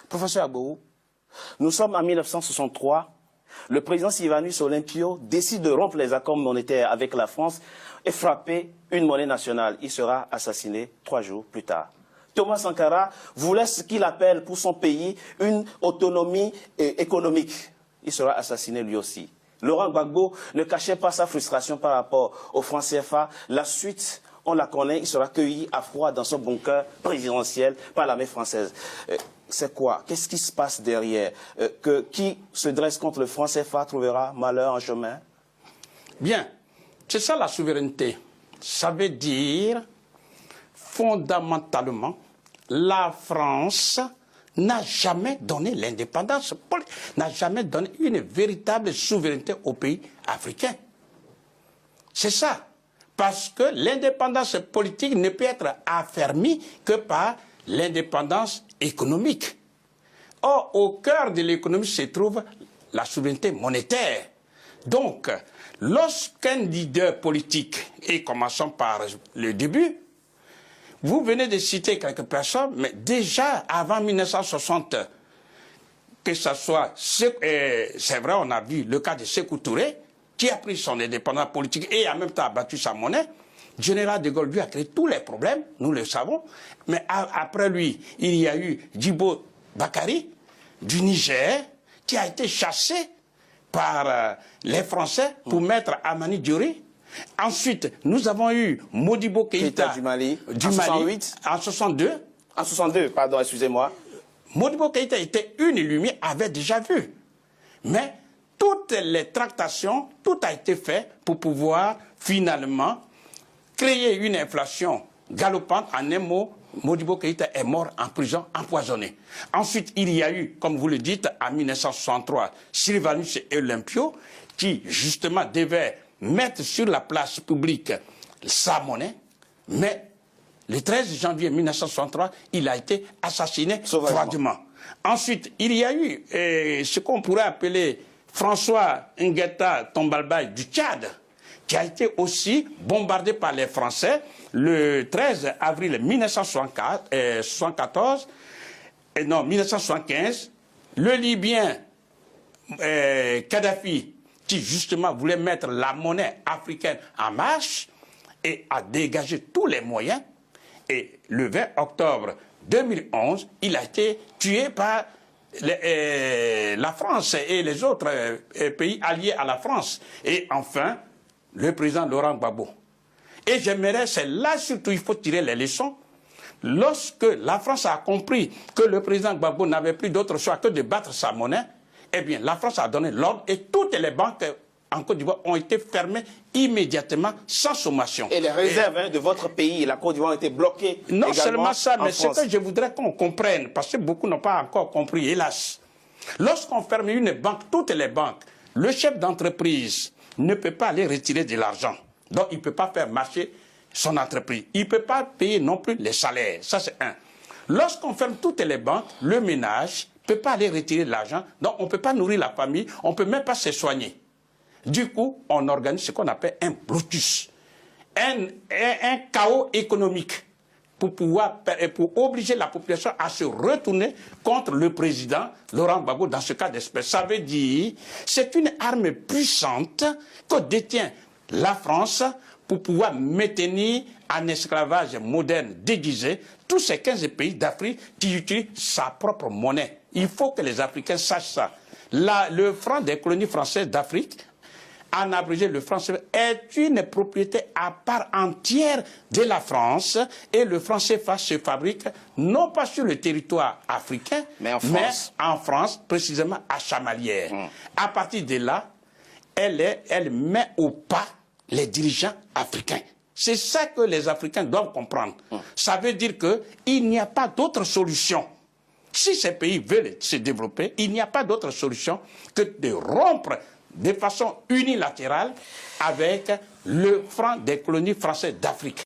Professeur Agbourou, nous sommes en 1963. Le président Sylvanus Olympio décide de rompre les accords monétaires avec la France et frapper une monnaie nationale. Il sera assassiné 3 jours plus tard. Thomas Sankara voulait ce qu'il appelle pour son pays une autonomie économique. Il sera assassiné lui aussi. Laurent Gbagbo ne cachait pas sa frustration par rapport au franc CFA. La suite, on la connaît, il sera cueilli à froid dans son bunker présidentiel par l'armée française. C'est quoi? Qu'est-ce qui se passe derrière? Qui se dresse contre le franc CFA trouvera malheur en chemin? Bien, c'est ça la souveraineté. Ça veut dire, fondamentalement, la France n'a jamais donné l'indépendance, n'a jamais donné une véritable souveraineté aux pays africains. C'est ça. Parce que l'indépendance politique ne peut être affermie que par l'indépendance économique. Or, au cœur de l'économie se trouve la souveraineté monétaire. Donc, lorsqu'un leader politique, et commençons par le début, vous venez de citer quelques personnes, mais déjà avant 1960, que ce soit, c'est vrai, on a vu le cas de Sékou Touré, qui a pris son indépendance politique et en même temps a battu sa monnaie. Général de Gaulle lui a créé tous les problèmes, nous le savons. Mais après lui, il y a eu Djibo Bakary du Niger, qui a été chassé par les Français pour mettre Amani Diori. Ensuite, nous avons eu Modibo Keïta du Mali, en 68. En 62. En 62, pardon, excusez-moi. Modibo Keïta était une lumière, avait déjà vu. Mais toutes les tractations, tout a été fait pour pouvoir finalement créer une inflation galopante. En un mot, Modibo Keïta est mort en prison, empoisonné. Ensuite, il y a eu, comme vous le dites, en 1963, Sylvanus Olympio, qui justement devait mettre sur la place publique sa monnaie, mais le 13 janvier 1963, il a été assassiné froidement. Ensuite, il y a eu ce qu'on pourrait appeler François Nguetta Tombalbaye du Tchad, qui a été aussi bombardé par les Français le 13 avril 1975. Le Libyen Kadhafi, qui justement voulait mettre la monnaie africaine en marche et a dégagé tous les moyens. Et le 20 octobre 2011, il a été tué par la France et les autres pays alliés à la France. Et enfin, le président Laurent Gbagbo. Et j'aimerais, c'est là surtout il faut tirer les leçons. Lorsque la France a compris que le président Gbagbo n'avait plus d'autre choix que de battre sa monnaie, eh bien, la France a donné l'ordre et toutes les banques en Côte d'Ivoire ont été fermées immédiatement sans sommation. Et les réserves de votre pays, la Côte d'Ivoire, ont été bloquées. Non seulement ça, mais ce que je voudrais qu'on comprenne, parce que beaucoup n'ont pas encore compris, hélas. Lorsqu'on ferme une banque, toutes les banques, le chef d'entreprise ne peut pas aller retirer de l'argent. Donc, il ne peut pas faire marcher son entreprise. Il ne peut pas payer non plus les salaires. Ça, c'est un. Lorsqu'on ferme toutes les banques, le ménage ne peut pas aller retirer de l'argent. Donc, on ne peut pas nourrir la famille. On ne peut même pas se soigner. Du coup, on organise ce qu'on appelle un blocus. Un chaos économique pour obliger la population à se retourner contre le président Laurent Gbagbo dans ce cas d'espèce. Ça veut dire c'est une arme puissante que détient la France pour pouvoir maintenir en esclavage moderne déguisé tous ces 15 pays d'Afrique qui utilisent sa propre monnaie. Il faut que les Africains sachent ça. Le franc des colonies françaises d'Afrique, en abrégé le franc CFA, est une propriété à part entière de la France et le franc CFA se fabrique non pas sur le territoire africain, mais en France, précisément à Chamalières. À partir de là, elle met au pas les dirigeants africains. C'est ça que les Africains doivent comprendre. Ça veut dire qu'il n'y a pas d'autre solution. Si ces pays veulent se développer, il n'y a pas d'autre solution que de rompre de façon unilatérale avec le franc des colonies françaises d'Afrique.